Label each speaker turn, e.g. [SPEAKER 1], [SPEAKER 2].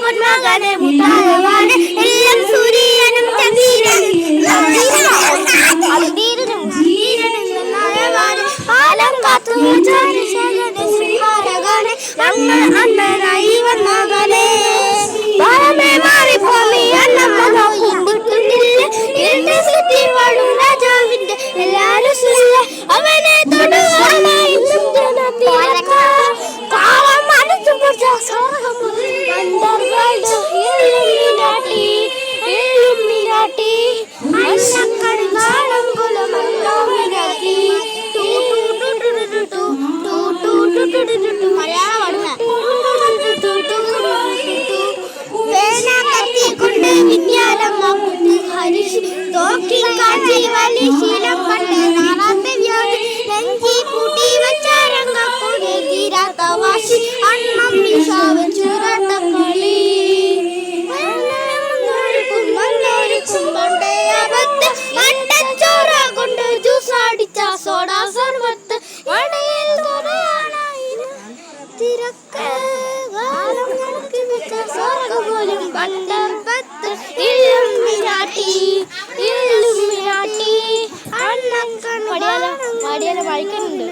[SPEAKER 1] പൊന്മകനെ മുത്തായവാണ് എല്ലാം സൂര്യനും ചന്ദ്രനും കാലം കാത്തു അന്നരായി വന്നകനെ പരമേ മാറി ഭൂമി രാജാവിന്റെ എല്ലാരും അവനെ തൊടുവാനായി കാലം മനസ്സു സോഡാ സർവത്ത് പോലും പണ്ടപ്പത്ത് ഇല്ലുമിനാട്ടി അണ്ണക്കൺ മടിയാല വായിക്കുന്നുണ്ട്.